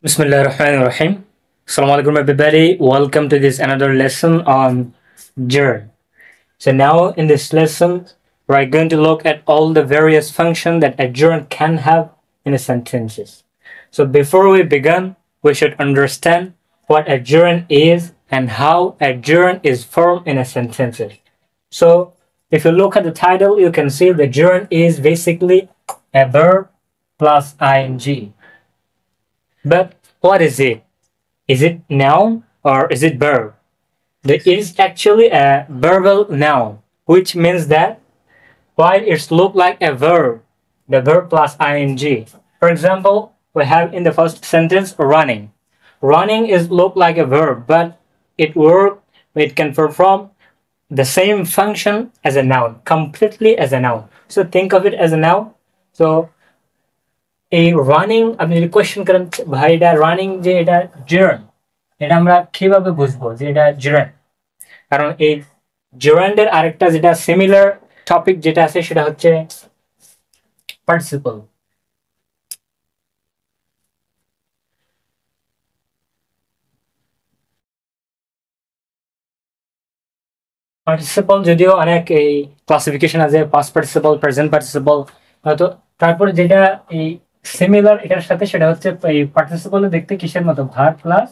Bismillahirrahmanirrahim. Assalamu alaikum everybody. Welcome to this another lesson on gerund. So now in this lesson, we're going to look at all the various functions that a gerund can have in a sentences. So before we begin, we should understand what a gerund is and how a gerund is formed in a sentences. So if you look at the title, you can see the gerund is basically a verb plus ing. But what is it? Is it noun or is it verb? It is actually a verbal noun, which means that while it looks like a verb, the verb plus ing. For example, we have in the first sentence running. Running is look like a verb, but it can perform the same function as a noun, completely as a noun. So think of it as a noun. So এই running আপনি যদি question করেন ভাই এটা running যে এটা gerund, এটা আমরা কিভাবে বুঝবো যে এটা gerund? কারণ এই gerund এর আরেকটা যেটা সিমিলার টপিক যেটা আছে সেটা হচ্ছে পার্টিসিপল। পার্টিসিপল যদিও অনেক এই ক্লাসিফিকেশন আছে, পাস্ট পার্টিসিপল, প্রেজেন্ট পার্টিসিপল, তো তারপরে যেটা এই সিমিলার এটার সাথে সেটা হচ্ছে এই পার্টিসিপল দেখতে কিসের মতো, ভার্ব প্লাস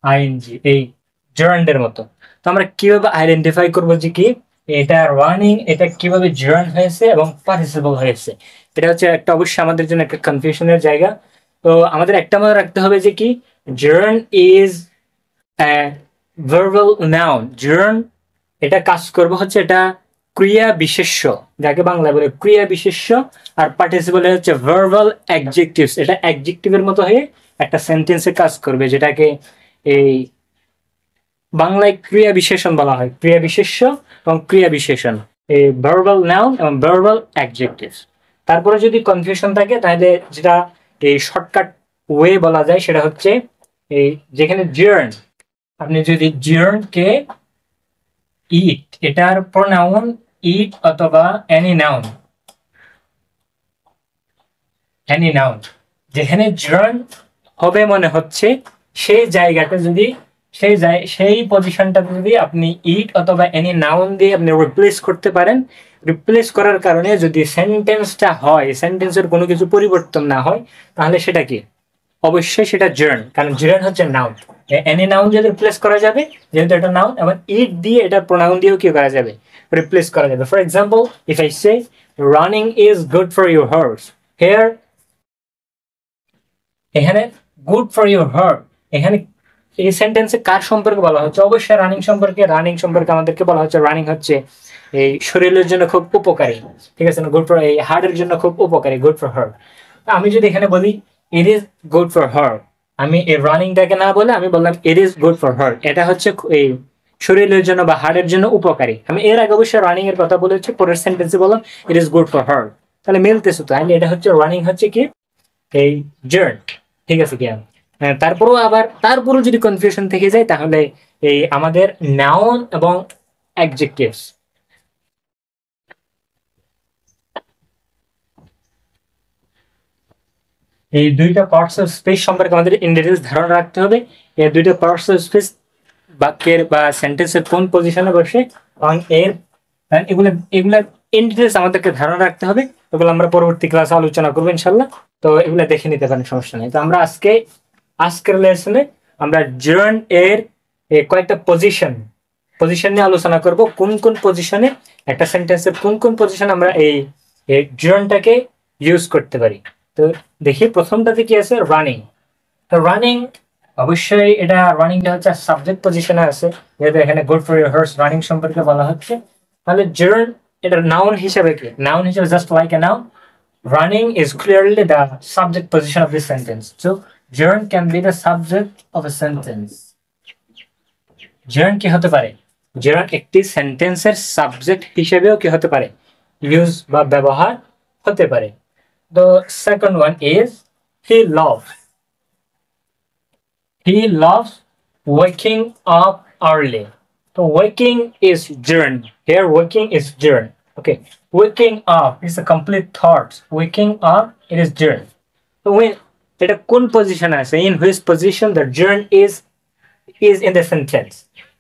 আইএনজি, এই gerund এর মতো। তো আমরা কিভাবে আইডেন্টিফাই করব যে কি এটা রানিং, এটা কিভাবে gerund হয়েছে এবং পার্টিসিপল হয়েছে, এটা হচ্ছে একটা অবশ্যই আমাদের জন্য একটা কনফিউশনের জায়গা। তো আমাদের একটা মনে রাখতে হবে যে কি gerund is a verbal noun। gerund এটা কাজ করবে হচ্ছে এটা ক্রিয়া বিশেষ্য, যাকে বাংলায় বলে ক্রিয়া বিশেষ্য, আর পার্টিসিপল হচ্ছে ভার্বাল অ্যাডজেক্টিভস। এটা অ্যাডজেক্টিভের মতো হয়ে একটা সেন্টেন্সে কাজ করবে, যেটাকে এই বাংলায় ক্রিয়া বিশেষণ বলা হয়। ক্রিয়া বিশেষ্য এবং ক্রিয়া বিশেষণ, এই ভার্বাল নাউন এবং ভার্বাল অ্যাডজেক্টিভস। তারপরে যদি কনফিউশন থাকে তাহলে যেটা এই শর্টকাট ওয়ে বলা যায় সেটা হচ্ছে এই যেখানে gerund, আপনি যদি gerund কে ইট, এটার প্রোনাউন ইট অথবা এনি নাউন, যেখানে gerund হবে মনে হচ্ছে সেই জায়গাটা যদি সেই পজিশনটাতে যদি আপনি ইট অথবা এনি নাউন দিয়ে আপনি রিপ্লেস করতে পারেন, রিপ্লেস করার কারণে যদি সেন্টেন্সটা হয়, সেন্টেন্সের কোনো কিছু পরিবর্তন না হয়, তাহলে সেটা কি অবশ্যই সেটা gerund, কারণ gerund হচ্ছে নাউন। এনি নাউন যদি রিপ্লেস করা যাবে, যেহেতু এটা নাউন, এবং ইট দিয়ে এটা প্রোনাউন দিয়েও কি করা যাবে, রিপ্লেস করা যাবে। For example, if I say running is good for your horse, here এখানে গুড ফর ইউর হার্ট, এখানে এই সেন্টেন্সে কার সম্পর্কে বলা হচ্ছে? অবশ্যই রানিং সম্পর্কে। রানিং সম্পর্কে আমাদেরকে বলা হচ্ছে রানিং হচ্ছে এই শরীরের জন্য খুব উপকারী, ঠিক আছে না? গুড ফর এই হার্টের জন্য খুব উপকারী, গুড ফর হার্ট। আমি যদি এখানে বলি it is good for heart, আমি এই রানিংটাকে না বলে আমি বললাম it is good for heart, এটা হচ্ছে এই শরীরের জন্য বা হার্টের জন্য উপকারী। আমি এর আগে অবশ্যই রানিং এর কথা বলেছি, পরের সেন্টেন্সে বললাম it is good for heart, তাহলে মিলতেছে তো। তাহলে এটা হচ্ছে রানিং হচ্ছে কি এই gerund, ঠিক আছে কি? তারপরেও যদি কনফিউশন থেকে যায় তাহলে এই আমাদের নাউন এবং অ্যাডজেক্টিভস, এই দুইটা পার্টস অফ স্পেস সম্পর্কে আমাদের ইন ডিটেইলস ধারণা রাখতে হবে। এই দুইটা পার্টস অফ স্পেস বাক্যের বা সেন্টেন্সের কোন পজিশনে বসে এবং এগুলো ইন ডিটেইলস আমাদেরকে ধারণা রাখতে হবে। এগুলো আমরা পরবর্তী ক্লাসে আলোচনা করবো ইনশাল্লাহ। তো এগুলো দেখে নিতে পারেন, সমস্যা নেই। তো আমরা আজকের লেসনে আমরা gerund এর কয়েকটা পজিশন নিয়ে আলোচনা করব। কোন কোন পজিশনে একটা সেন্টেন্সের কোন পজিশনে আমরা এই gerundটাকে ইউজ করতে পারি। তো দেখি প্রথমটাতে কি আছে, রানিং। তো রানিং অবশ্যই এটা রানিংটা হচ্ছে সাবজেক্ট পজিশনে আছে, যেহেতু এখানে good for your horse running সম্পর্কে বলা হচ্ছে। তাহলে gerund এটা নাউন হিসেবে কি, নাউন হিসেবে just like a noun, running is clearly the subject position of this sentence. So gerund can be the subject of a sentence. gerund কি হতে পারে? gerund একটি সেন্টেন্সের সাবজেক্ট হিসেবেও কি হতে পারে, ইউজ বা ব্যবহার হতে পারে। The second one is he loves waking up early. So waking is gerund. Here waking is gerund. Okay, waking up is a complete thought. Waking up, it is gerund. So when এটা কোন পজিশনে আছে, in which position the gerund is in the sentence.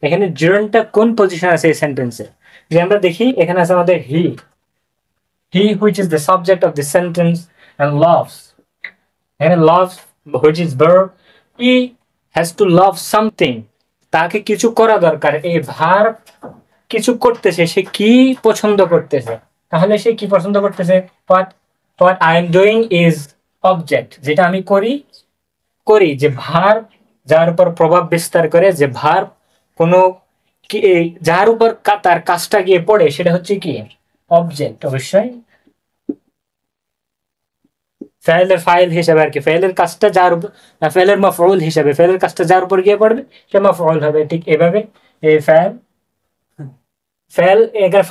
এখানে জার্নটা কোন position আছে এই সেন্টেন্সে। যে আমরা দেখি এখানে আছে আমাদের he which is the subject of the sentence and loves. এখানে loves which is verb, he has to love something, তাকে কিছু করা দরকার। এই ভার্ব কিছু করতেছে, সে কি পছন্দ করতেছে, তাহলে সে কি পছন্দ করতেছে, what I am doing is object, যেটা আমি করি যে ভার্ব যার উপর প্রভাব বিস্তার করে, যে ভার্ব কোনো যার উপর তার কাজটা গিয়ে পড়ে সেটা হচ্ছে কি অবজেক্ট। অবশ্যই ফাইলের ফাইল হিসাবে আর কি, ফাইলের কাজটা যার উপর, ফাইলের মাফউল হিসাবে ফাইলের কাজটা যার উপর গিয়ে পড়বে সে মাফউল হবে। ঠিক এভাবে এই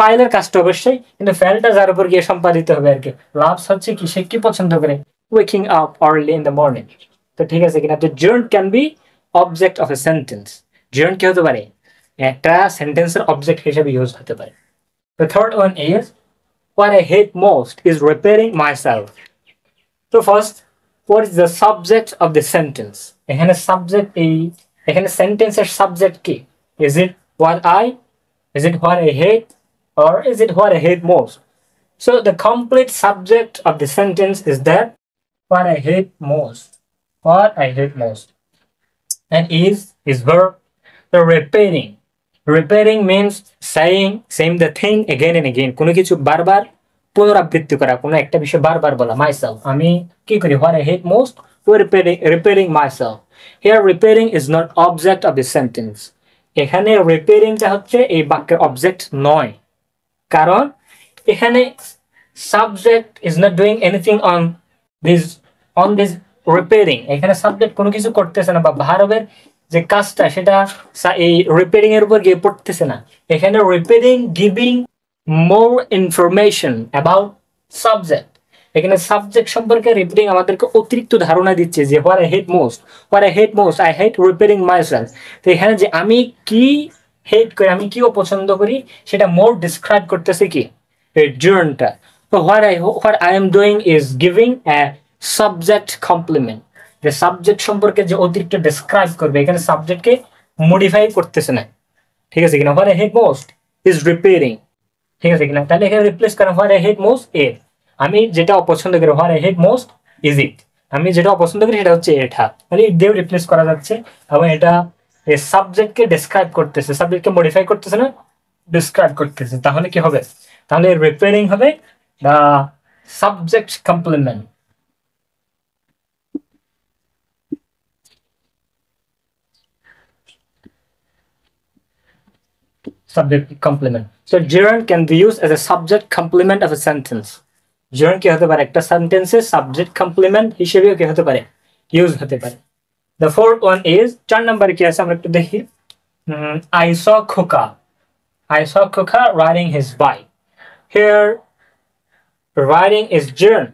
ফাইলের কাজটা অবশ্যই, কিন্তু ফাইলটা যার উপর গিয়ে সম্পাদিত হবে আর কি। লাভস হচ্ছে কি, সে কি পছন্দ করে, waking up early in the morning. তো ঠিক আছে কিনা। তো gerund can be object of a sentence. Gerund কি হতে পারে, একটা সেন্টেন্সের অবজেক্ট হিসেবে ইউজ হতে পারে। The third one is what I hate most is repairing myself. So first, what is the subject of the sentence? এখানে subject এখানে sentence এর subject কি? Is it what I hate, or is it what I hate most? So the complete subject of the sentence is that what I hate most. What I hate most. And is verb. The repairing means saying the thing again and again. কোনো কিছু বারবার পুনরাবৃত্তি করা, কোনো একটা বিষয় বারবার বলা। myself, আমি কি করি, what I hate most, repairing myself. Here repairing is not object of the sentence. এখানে repairingটা হচ্ছে এই বাক্যের অবজেক্ট নয়, কারণ এখানে subject is not doing anything on this repairing. এখানে সাবজেক্ট কোনো কিছু করতেছে না, বা ভার্বের যে কাজটা সেটা এই রিপেয়ারিং এর উপর গিয়ে পড়তেছে না। এখানে repairing giving more information about subject. এখানে সাবজেক্ট সম্পর্কে রিপেয়ারিং আমাদেরকে অতিরিক্ত ধারণা দিচ্ছে যে what I hate most, I hate repairing myself. তো এখানে যে আমি কি হেট করি, আমি কি অপছন্দ করি, সেটা মোর ডিসক্রাইব করতেছে কি এই জার্নটা। তো what I am doing is giving a subject complement. যে সাবজেক্ট সম্পর্কে যে অতিরিক্ত ডেসক্রাইব করবে, এখানে সাবজেক্টকে মডিফাই করতেছে না। ঠিক আছে কিনা। what I hate most is repairing. ঠিক আছে কিনা। তাহলে এখানে রিপ্লেস করেন what I hate most এর, আমি যেটা অপছন্দ করি what I hate most is it, আমি যেটা অপছন্দ করি সেটা হচ্ছে এটা, মানে it দিয়ে রিপ্লেস করা যাচ্ছে। এবং এটা এই সাবজেক্টকে ডেসক্রাইব করতেছে, সাবজেক্টকে মডিফাই করতেছে না, ডেসক্রাইব করতেছে। তাহলে কি হবে, তাহলে রিপেয়ারিং হবে the subject complement. Subject complement. So gerund can be used as a subject complement of a sentence. Gerund কি হতে পারে, একটা সেন্টেন্সে সাবজেক্ট কমপ্লিমেন্ট হিসেবেও কি হতে পারে, ইউজ হতে পারে। The fourth one is 4 নম্বরে কি আছে আমরা একটু দেখি। I saw Khoka riding his bike. Here riding is gerund.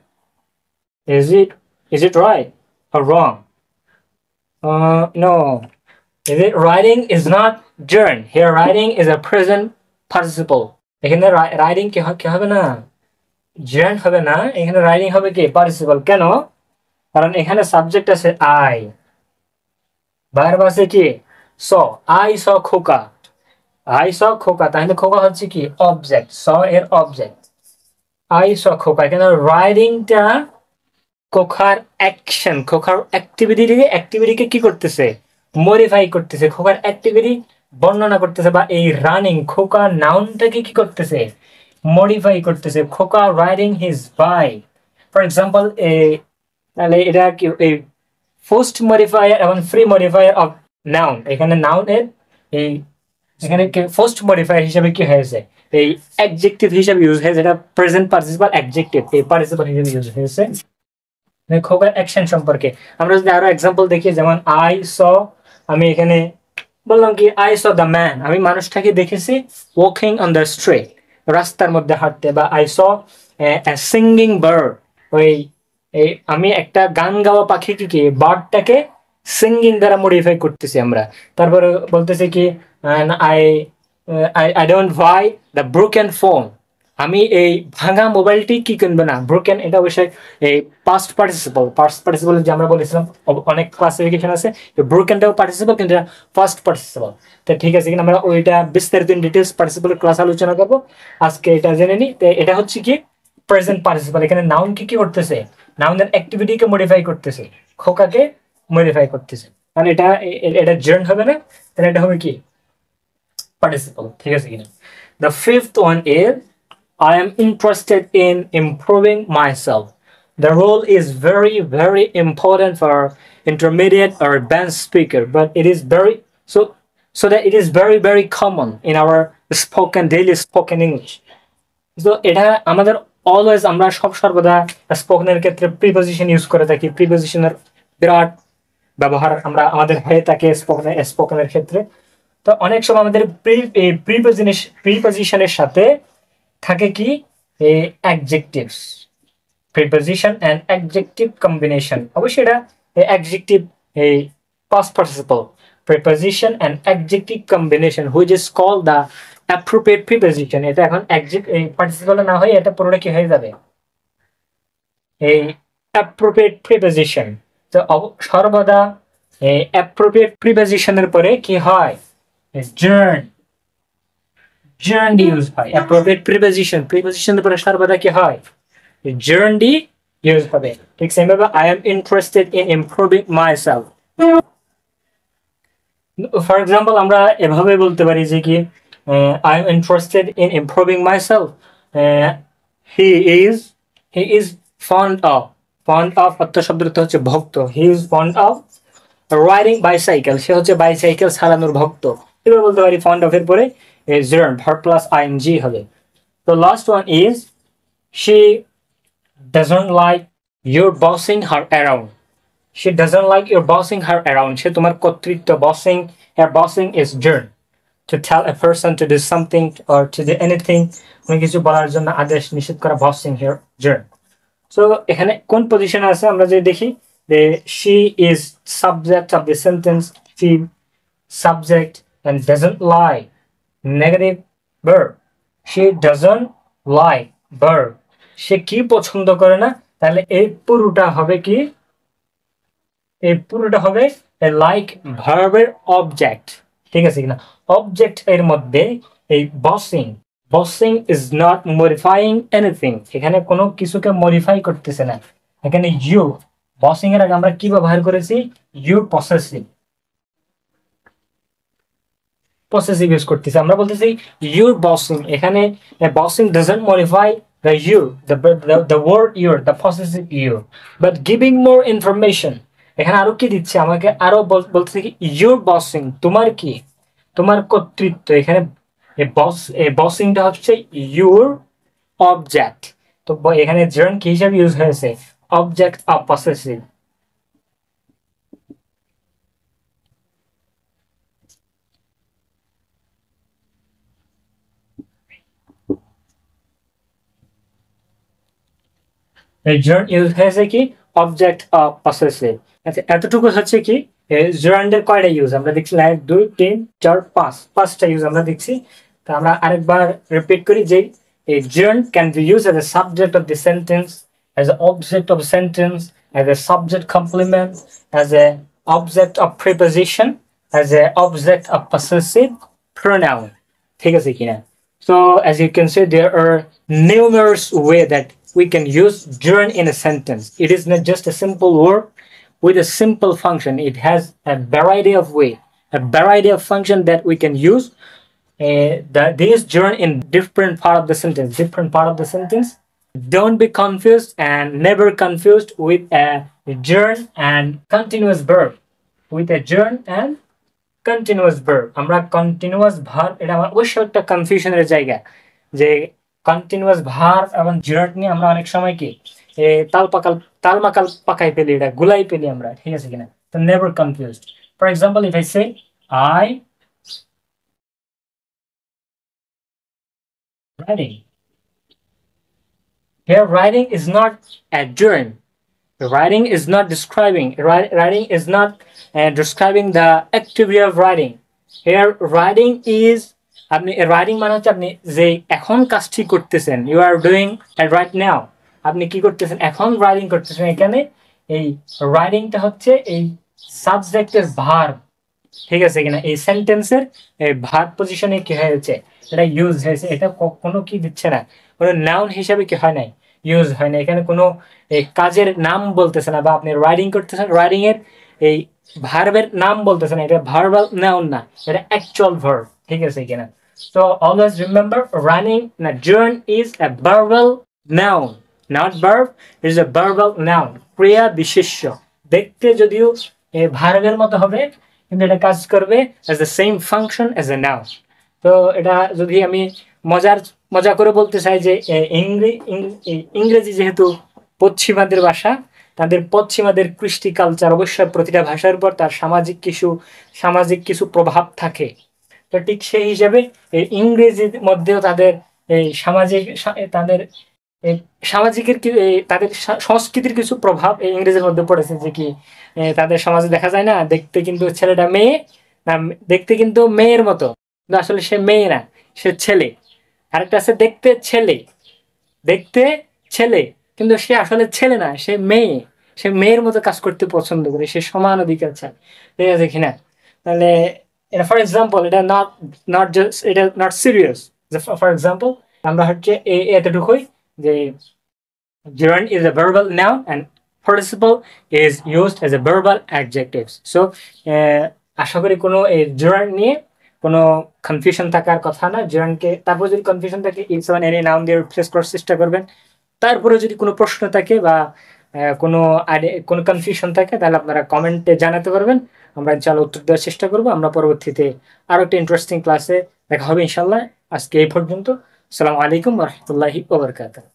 Is it right or wrong? No. Is it riding is not gerund. Here riding is a present participle. এখানে riding কি হবে না, gerund হবে না, এখানে riding হবে কি participle। কেন, কারণ এখানে সাবজেক্ট আছে I, ভার্ব আছে কি saw, I saw Khoka, তাহলে খোকা হচ্ছে কি অবজেক্ট, saw এর অবজেক্ট। I saw Khoka, এখানে রাইডিংটা খোকার অ্যাকশন, খোকার অ্যাক্টিভিটিকে কি করতেছে, মডিফাই করতেছে, খোকার অ্যাক্টিভিটি বর্ণনা করতেছে। বা এই রানিং খোকা নাউনটাকে কি করতেছে, মডিফাই করতেছে। খোকা riding his bike, for example তাহলে এটা কি এই ফার্স্ট মডিফায়ার এবং ফ্রি মডিফায়ার অফ নাউন। এখানে নাউনের এখানে ফার্স্ট মডিফায়ার হিসেবে কি হয়েছে, এই অ্যাডজেক্টিভ হিসেবে ইউজ হয়েছে, এটা প্রেজেন্ট পার্টিসিপল অ্যাডজেক্টিভ এই পার্টিসিপল হিসেবে ইউজ হয়েছে খোকার অ্যাকশন সম্পর্কে। আমরা যদি আরো এক্সাম্পল দেখি, যেমন I saw, আমি এখানে বললাম কি I saw the man, আমি মানুষটাকে দেখেছি walking on the street, রাস্তার মধ্যে হাঁটতে। বা I saw a singing bird, আমি একটা গান গাওয়া পাখিকে কি বার্ডটাকে সিঙ্গিং দ্বারা মডিফাই করতেছি আমরা। তারপরে বলতেছি কি I don't buy the broken phone, আমি এই ভাঙা মোবাইলটি কি কিনবো না, ব্রোকেন, এটা অবশ্যই এই পাস্ট পার্টিসিপল। পাস্ট পার্টিসিপল যে আমরা বলেছিলাম অনেক ক্লাসিফিকেশন আছে, ব্রোকেনটাও পার্টিসিপল কিন্তু এটা ফার্স্ট পার্টিসিপল। তো ঠিক আছে কিনা আমরা ওইটা বিস্তারিত ডিটেলস পার্টিসিপলের ক্লাস আলোচনা করবো, আজকে এটা জেনে নিই। তো এটা হচ্ছে কি প্রেজেন্ট পার্টিসিপল। এখানে নাউন কি কি করতেছে, নাউনের অ্যাক্টিভিটিকে মডিফাই করতেছে, খোকাকে মডিফাই করতেছে, কারণ এটা এটা জার্ন হবে না, তাহলে এটা হবে কি participle, ঠিক আছে কিনা। The fifth one is I am interested in improving myself. The role is very, very important for intermediate or advanced speaker, but it is very so that it is very, very common in our daily spoken English. So এটা আমাদের always, আমরা সব সর্বদা স্পোকেনের ক্ষেত্রে preposition use করে থাকি। প্রিপজিশনের বিরাট ব্যবহার আমরা আমাদের হয়ে থাকে স্পোকেনের ক্ষেত্রে। তো অনেক সময় আমাদের প্রিপজিশনের সাথে থাকে কি adjectives, preposition and adjective combination. অবশ্যই এটা অ্যাডজেক্টিভ এই past participle, preposition and adjective combination which is called the appropriate preposition. এটা এখন এই পার্টিসিপল না হয়ে এটা পুরোটা কি হয়ে যাবে এই অ্যাপ্রোপ্রিয়েট প্রিপজিশন। তো সর্বদা এই অ্যাপ্রোপ্রিয়েট প্রিপজিশনের পরে কি হয় gerund ইউজ হয়। অ্যাপ্রোপ্রিয়েট প্রিপজিশনের পরে সর্বদা কি হয় gerund ইউজ হবে। ঠিক সেম ভাবে I am interested in improving myself. For example আমরা এভাবে বলতে পারি যে কি I am interested in improving myself. he is fond of অর্থ শব্দের অর্থ হচ্ছে ভক্ত। he is fond of riding bicycle, সে হচ্ছে বাইসাইকেল চালানোর ভক্ত। এবার বলতে পারি fond of এর পরে gerund verb plus ing হবে। The last one is she doesn't like your bossing her around. She doesn't like your bossing her around. সে তোমার কর্তৃত্ব bossing, her bossing is gerund to tell a person to do something or to do anything, কোনো কিছু বলার জন্য আদেশ নিষেধ করা bossing here gerund. So এখানে কোন পজিশনে আছে আমরা যদি দেখি, she is subject of the sentence, she subject and doesn't like negative verb. She doesn't like verb, সে কি পছন্দ করে না, তাহলে এই পুরোটা হবে কি লাইক ভার্বের অবজেক্ট। ঠিক আছে কিনা, অবজেক্ট এর মধ্যে এই bossing is not modifying anything, এখানে কোনো কিছুকে মডিফাই করতেছে না। এখানে you bossing এর আগে আমরা কি ব্যবহার করেছি you possessive ইউজ করতেছি। আমরা বলতেছি your bossing, এখানে bossing doesn't modify the you, the word your, the possessive you, but giving more information, এখানে আরো কি দিচ্ছে আমাকে, আরো বলতেছে কি your bossing, তোমার কর্তৃত্ব। এখানে bossingটা হচ্ছে your object, তো এখানে gerund কি হিসাবে ইউজ হয়েছে object of possessive। gerund use হয়েছে কি object of possessive। আচ্ছা এতটুকু হচ্ছে কি gerund এর কয়টা ইউজ আমরা দেখছি, 1 2 3 4 5, পাঁচটা ইউজ আমরা দেখছি। তো আমরা আরেকবার রিপিট করি যে gerund can be used as a subject of the sentence, as an object of sentence, as a subject complement, as a object of preposition, as a object of possessive pronoun। ঠিক আছে কিনা। So as you can see, there are numerous ways that we can use gerund in a sentence. It is not just a simple word with a simple function. It has a variety of ways, a variety of function that we can use this gerund in different part of the sentence. Don't be confused and never confused with a gerund and continuous verb. আমরা continuous verb, এটা আমার অবশ্যই একটা কনফিউশনের জায়গা যে continuous verb এবং gerund নিয়ে আমরা অনেক সময় কি তালমাকাল পাকাই ফেলি, এটা গুলাই ফেলি আমরা। ঠিক আছে কিনা, তো never confused. For example if I say I writing, here writing is not a gerund. Writing is not describing. Writing is not describing the activity of writing. Here, writing is আপনি রাইডিং মানে হচ্ছে আপনি যে এখন কাজটি করতেছেন, you are doing right now, আপনি কি করতেছেন এখন রাইডিং করতেছেন। এখানে এই রাইডিংটা হচ্ছে এই সাবজেক্টের ভার্ব, ঠিক আছে কিনা, এই সেন্টেন্সের ভার্ব পজিশনে কি হয়েছে, এটা ইউজ হয়েছে। এটা কোনো কি দিচ্ছে না, কোনো নাউন হিসাবে কি হয় নাই, ইউজ হয় না। এখানে কোনো কাজের নাম বলতেছে না, বা আপনি রাইডিং করতেছেন, রাইডিং এর এই ভার্বের নাম বলতেছে না, এটা ভার্বাল নাউন না, এটা অ্যাকচুয়াল ভার্ব, ঠিক আছে কিনা। So always remember, running na journ is a verbal noun, not verb, it is a verbal noun, ক্রিয়া বিশেষ্য। দেখতে যদিও ভার্বের মতো হবে, কিন্তু এটা কাজ করবে as the same function as a noun। তো এটা যদি আমি মজা করে বলতে চাই যে ইংরেজি যেহেতু পশ্চিমাদের ভাষা, তাদের পশ্চিমাদের কৃষ্টি কালচার, অবশ্যই প্রতিটা ভাষার উপর তার সামাজিক কিছু প্রভাব থাকে। তো ঠিক সেই হিসাবে ইংরেজির মধ্যেও তাদের এই তাদের সামাজিকের তাদের সংস্কৃতির কিছু প্রভাব এই ইংরেজির মধ্যে পড়েছে। যে কি তাদের সমাজে দেখা যায় না, দেখতে কিন্তু ছেলেটা মেয়ে, দেখতে কিন্তু মেয়ের মতো, কিন্তু আসলে সে মেয়ে না, সে ছেলে। আরেকটা আছে দেখতে ছেলে কিন্তু সে আসলে ছেলে না, সে মেয়ে, সে মেয়ের মতো কাজ করতে পছন্দ করে, সে সমান অধিকার চায়, ঠিক আছে কিনা। তাহলে এটা ফর এক্সাম্পল, এটা নট জাস্ট, এটা নট সিরিয়াস। ফর এক্সাম্পল আমরা হচ্ছে এতটুকুই যে gerund is a verbal noun and participle is used as a verbal adjectives. So আশা করি কোনো এই gerund নিয়ে কোনো কনফিউশন থাকার কথা না। gerundকে তারপর যদি কনফিউশন থাকে ইটস ওয়ান এনি নাউন দিয়ে রিপ্লেস করার চেষ্টা করবেন। তারপরে যদি কোনো প্রশ্ন থাকে বা কোনো কনফিউশন থাকে, তাহলে আপনারা কমেন্টে জানাতে পারবেন, আমরা ইনশাআল্লাহ উত্তর দেওয়ার চেষ্টা করবো। আমরা পরবর্তীতে আরো একটা ইন্টারেস্টিং ক্লাসে দেখা হবে ইনশাআল্লাহ। আজকে এই পর্যন্ত। আসসালামু আলাইকুম ওয়া রাহমাতুল্লাহি ওয়া বারাকাতুহু।